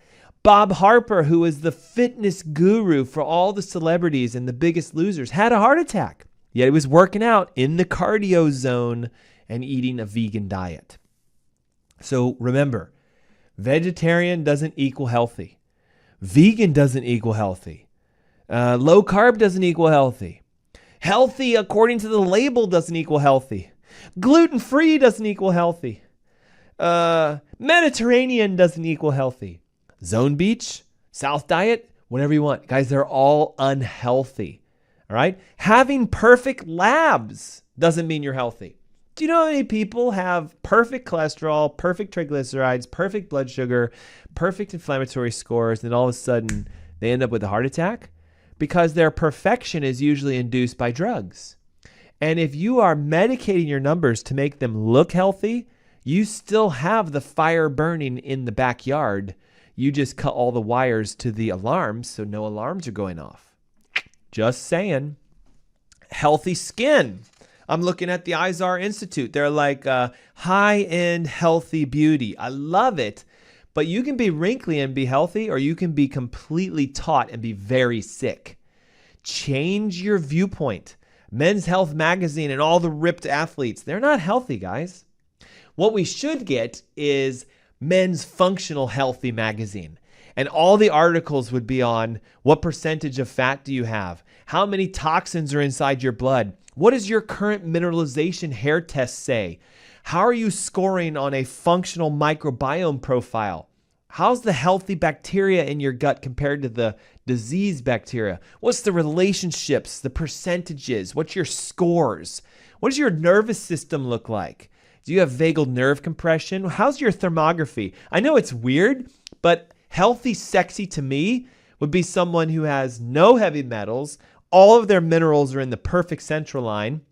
Bob Harper, who was the fitness guru for all the celebrities and the Biggest Losers, had a heart attack. Yet he was working out in the cardio zone and eating a vegan diet. So remember, vegetarian doesn't equal healthy. Vegan doesn't equal healthy. Low carb doesn't equal healthy. Healthy, according to the label, doesn't equal healthy. Gluten-free doesn't equal healthy. Mediterranean doesn't equal healthy. Zone Beach, South Diet, whatever you want. Guys, they're all unhealthy. All right? Having perfect labs doesn't mean you're healthy. Do you know how many people have perfect cholesterol, perfect triglycerides, perfect blood sugar, perfect inflammatory scores, and all of a sudden they end up with a heart attack? Because their perfection is usually induced by drugs. And if you are medicating your numbers to make them look healthy, you still have the fire burning in the backyard. You just cut all the wires to the alarms, so no alarms are going off. Just saying. Healthy skin. I'm looking at the Izar Institute. They're like high-end healthy beauty. I love it. But you can be wrinkly and be healthy, or you can be completely taut and be very sick. Change your viewpoint. Men's Health Magazine and all the ripped athletes, they're not healthy, guys. What we should get is Men's Functional Healthy Magazine. And all the articles would be on what percentage of fat do you have? How many toxins are inside your blood? What does your current mineralization hair test say? How are you scoring on a functional microbiome profile? How's the healthy bacteria in your gut compared to the disease bacteria? What's the relationships, the percentages? What's your scores? What does your nervous system look like? Do you have vagal nerve compression? How's your thermography? I know it's weird, but healthy, sexy to me would be someone who has no heavy metals. All of their minerals are in the perfect central line,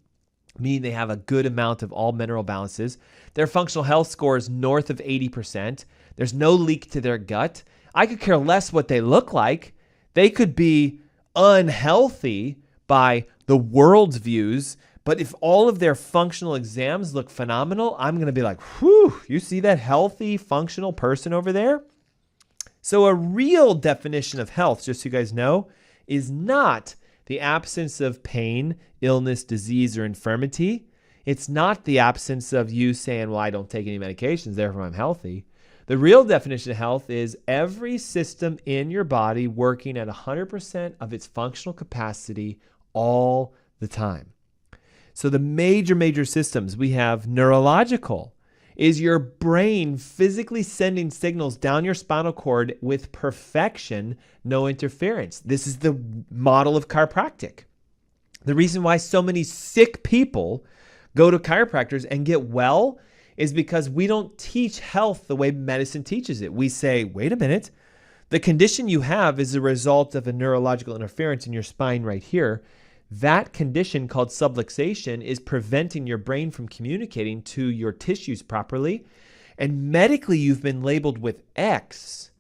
meaning they have a good amount of all mineral balances. Their functional health score is north of 80%. There's no leak to their gut. I could care less what they look like. They could be unhealthy by the world's views, but if all of their functional exams look phenomenal, I'm going to be like, whew, you see that healthy, functional person over there? So a real definition of health, just so you guys know, is not the absence of pain, illness, disease, or infirmity. It's not the absence of you saying, well, I don't take any medications, therefore I'm healthy. The real definition of health is every system in your body working at 100% of its functional capacity all the time. So the major systems, we have neurological. is your brain physically sending signals down your spinal cord with perfection, no interference. This is the model of chiropractic. The reason why so many sick people go to chiropractors and get well is because we don't teach health the way medicine teaches it. We say, wait a minute, the condition you have is a result of a neurological interference in your spine right here. That condition called subluxation is preventing your brain from communicating to your tissues properly. And medically, you've been labeled with X,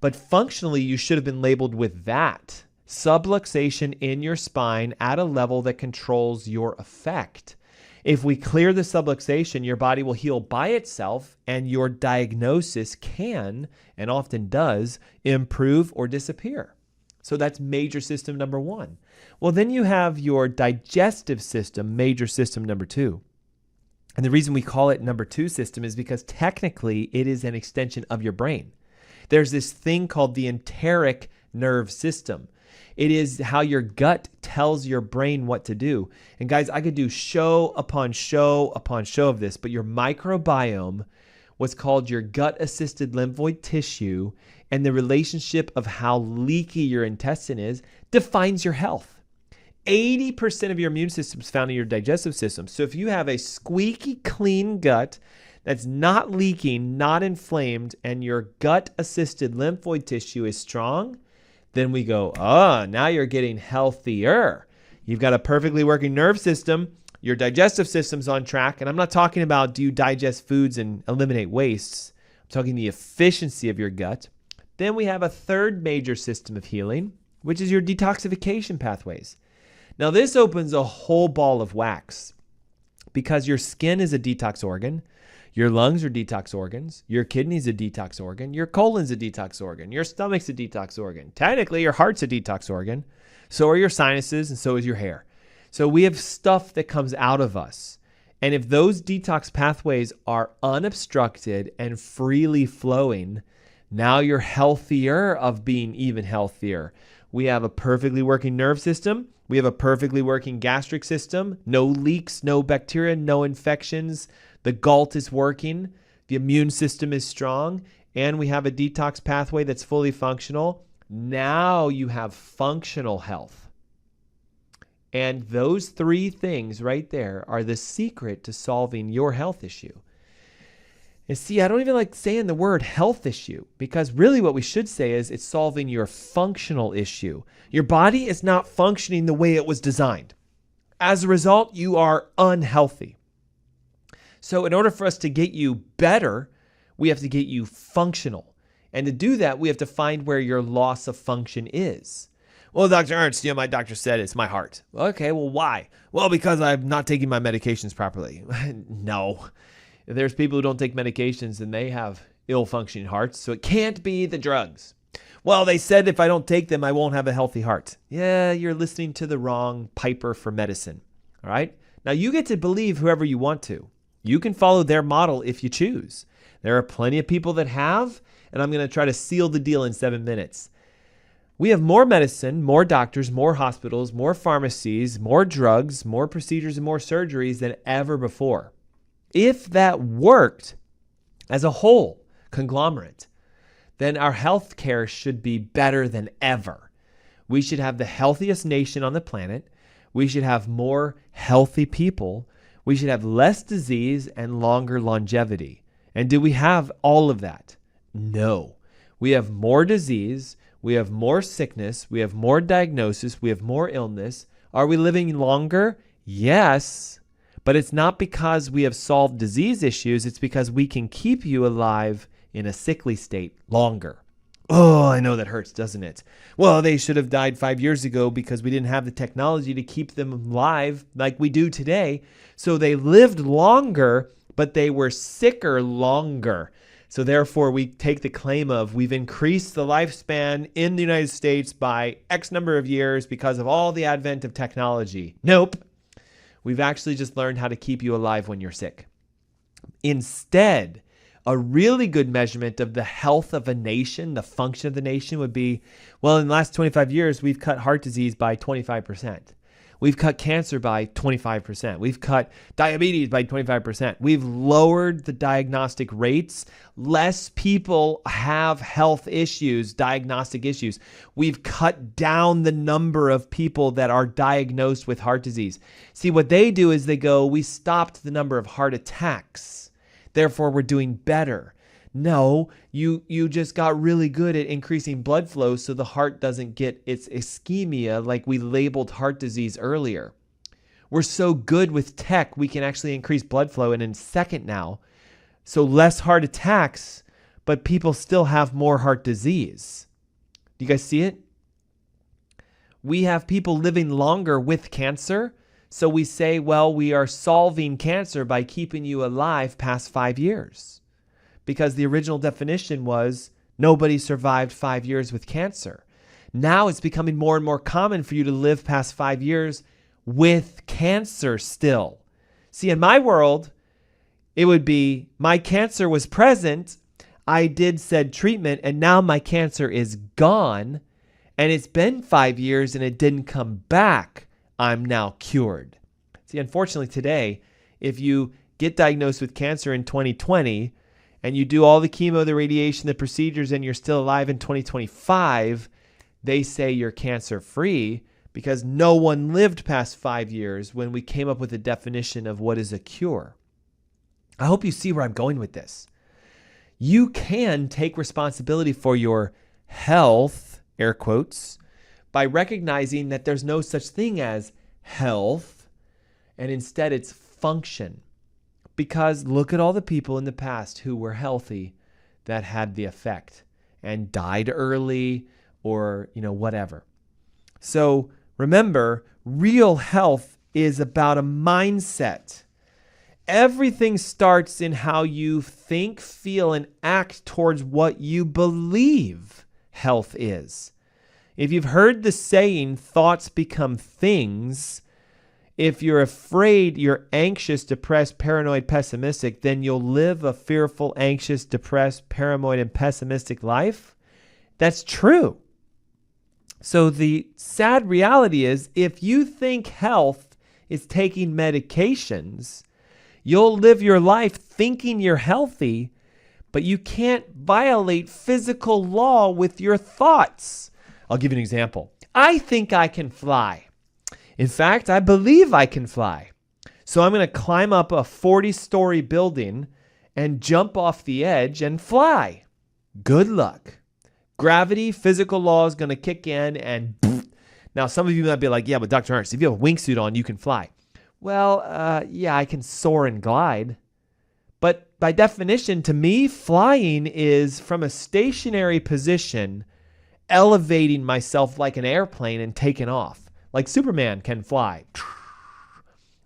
but functionally, you should have been labeled with that. Subluxation in your spine at a level that controls your effect. If we clear the subluxation, your body will heal by itself, and your diagnosis can, and often does, improve or disappear. So that's major system number one. Well, then you have your digestive system, major system number two. And the reason we call it number two system is because technically it is an extension of your brain. There's this thing called the enteric nerve system. It is how your gut tells your brain what to do. And guys, I could do show upon show upon show of this, but your microbiome, what's called your gut-assisted lymphoid tissue, and the relationship of how leaky your intestine is, defines your health. 80% of your immune system is found in your digestive system. So if you have a squeaky clean gut that's not leaking, not inflamed, and your gut-assisted lymphoid tissue is strong, then we go, now you're getting healthier. You've got a perfectly working nerve system. Your digestive system's on track. And I'm not talking about do you digest foods and eliminate wastes. I'm talking the efficiency of your gut. Then we have a third major system of healing, which is your detoxification pathways. Now, this opens a whole ball of wax because your skin is a detox organ. Your lungs are detox organs. Your kidney's a detox organ. Your colon's a detox organ. Your stomach's a detox organ. Technically, your heart's a detox organ. So are your sinuses, and so is your hair. So we have stuff that comes out of us. And if those detox pathways are unobstructed and freely flowing, now you're healthier of being even healthier. We have a perfectly working nerve system. We have a perfectly working gastric system. No leaks, no bacteria, no infections. The GALT is working, the immune system is strong, and we have a detox pathway that's fully functional. Now you have functional health. And those three things right there are the secret to solving your health issue. And see, I don't even like saying the word health issue because really what we should say is it's solving your functional issue. Your body is not functioning the way it was designed. As a result, you are unhealthy. So in order for us to get you better, we have to get you functional. And to do that, we have to find where your loss of function is. Well, Dr. Ernst, my doctor said it's my heart. Okay, well, why? Well, because I'm not taking my medications properly. No. There's people who don't take medications and they have ill-functioning hearts, so it can't be the drugs. Well, they said if I don't take them, I won't have a healthy heart. Yeah, you're listening to the wrong piper for medicine. All right? Now, you get to believe whoever you want to. You can follow their model if you choose. There are plenty of people that have, and I'm going to try to seal the deal in 7 minutes. We have more medicine, more doctors, more hospitals, more pharmacies, more drugs, more procedures, and more surgeries than ever before. If that worked as a whole conglomerate, then our health care should be better than ever. We should have the healthiest nation on the planet. We should have more healthy people. We should have less disease and longer longevity. And do we have all of that? No. We have more disease. We have more sickness. We have more diagnosis. We have more illness. Are we living longer? Yes. But it's not because we have solved disease issues. It's because we can keep you alive in a sickly state longer. Oh, I know that hurts, doesn't it? Well, they should have died 5 years ago because we didn't have the technology to keep them alive like we do today. So they lived longer, but they were sicker longer. So therefore, we take the claim of we've increased the lifespan in the United States by X number of years because of all the advent of technology. Nope. We've actually just learned how to keep you alive when you're sick. Instead, a really good measurement of the health of a nation, the function of the nation would be, well, in the last 25 years, we've cut heart disease by 25%. We've cut cancer by 25%. We've cut diabetes by 25%. We've lowered the diagnostic rates. Less people have health issues, diagnostic issues. We've cut down the number of people that are diagnosed with heart disease. See, what they do is they go, we stopped the number of heart attacks. Therefore, we're doing better. No, you just got really good at increasing blood flow so the heart doesn't get its ischemia like we labeled heart disease earlier. We're so good with tech, we can actually increase blood flow in a second now. So less heart attacks, but people still have more heart disease. Do you guys see it? We have people living longer with cancer. So we say, well, we are solving cancer by keeping you alive past 5 years. Because the original definition was nobody survived 5 years with cancer. Now it's becoming more and more common for you to live past 5 years with cancer still. See, in my world, it would be my cancer was present, I did said treatment, and now my cancer is gone, and it's been 5 years and it didn't come back. I'm now cured. See, unfortunately today, if you get diagnosed with cancer in 2020, and you do all the chemo, the radiation, the procedures, and you're still alive in 2025, they say you're cancer-free because no one lived past 5 years when we came up with a definition of what is a cure. I hope you see where I'm going with this. You can take responsibility for your health, air quotes, by recognizing that there's no such thing as health, and instead it's function. Because look at all the people in the past who were healthy that had the effect and died early or, whatever. So remember, real health is about a mindset. Everything starts in how you think, feel, and act towards what you believe health is. If you've heard the saying, thoughts become things, if you're afraid, you're anxious, depressed, paranoid, pessimistic, then you'll live a fearful, anxious, depressed, paranoid, and pessimistic life. That's true. So the sad reality is if you think health is taking medications, you'll live your life thinking you're healthy, but you can't violate physical law with your thoughts. I'll give you an example. I think I can fly. In fact, I believe I can fly. So I'm going to climb up a 40-story building and jump off the edge and fly. Good luck. Gravity, physical law is going to kick in and now some of you might be like, yeah, but Dr. Ernst, if you have a wingsuit on, you can fly. Well, yeah, I can soar and glide. But by definition, to me, flying is from a stationary position, elevating myself like an airplane and taking off. Like Superman can fly.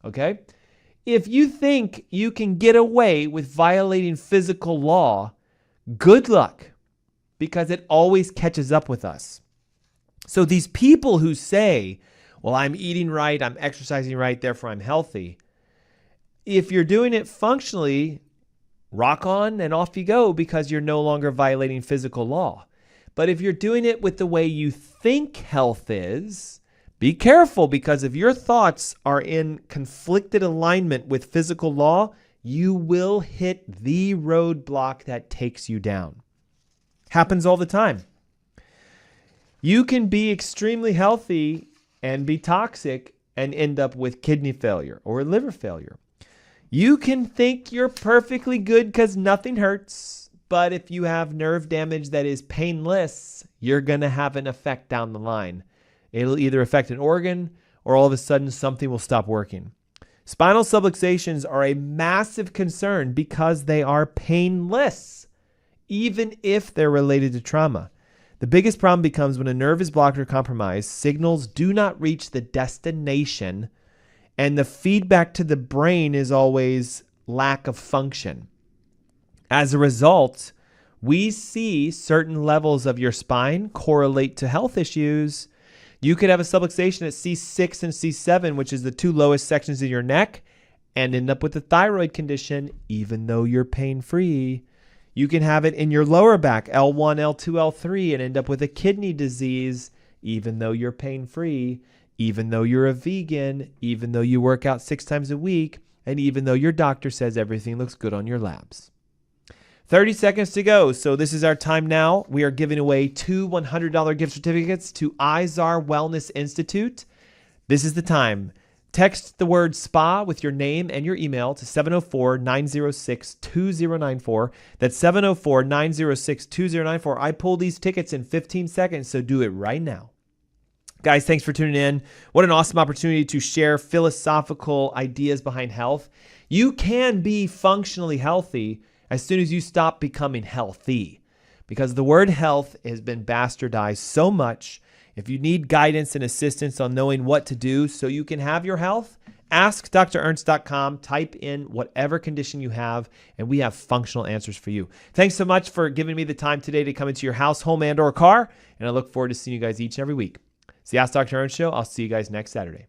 Okay? If you think you can get away with violating physical law, good luck, because it always catches up with us. So these people who say, well, I'm eating right, I'm exercising right, therefore I'm healthy. If you're doing it functionally, rock on and off you go because you're no longer violating physical law. But if you're doing it with the way you think health is, be careful, because if your thoughts are in conflicted alignment with physical law, you will hit the roadblock that takes you down. Happens all the time. You can be extremely healthy and be toxic and end up with kidney failure or liver failure. You can think you're perfectly good because nothing hurts, but if you have nerve damage that is painless, you're going to have an effect down the line. It'll either affect an organ or all of a sudden something will stop working. Spinal subluxations are a massive concern because they are painless, even if they're related to trauma. The biggest problem becomes when a nerve is blocked or compromised, signals do not reach the destination, and the feedback to the brain is always lack of function. As a result, we see certain levels of your spine correlate to health issues. You could have a subluxation at C6 and C7, which is the two lowest sections of your neck, and end up with a thyroid condition, even though you're pain-free. You can have it in your lower back, L1, L2, L3, and end up with a kidney disease, even though you're pain-free. even though you're a vegan, even though you work out 6 times a week, and even though your doctor says everything looks good on your labs. 30 seconds to go. So this is our time now. We are giving away 2 $100 gift certificates to Izar Wellness Institute. This is the time. Text the word SPA with your name and your email to 704-906-2094. That's 704-906-2094. I pull these tickets in 15 seconds, so do it right now. Guys, thanks for tuning in. What an awesome opportunity to share philosophical ideas behind health. You can be functionally healthy as soon as you stop becoming healthy, because the word health has been bastardized so much. If you need guidance and assistance on knowing what to do so you can have your health, ask drernst.com, type in whatever condition you have, and we have functional answers for you. Thanks so much for giving me the time today to come into your house, home, and or car, and I look forward to seeing you guys each and every week. It's the Ask Dr. Ernst Show. I'll see you guys next Saturday.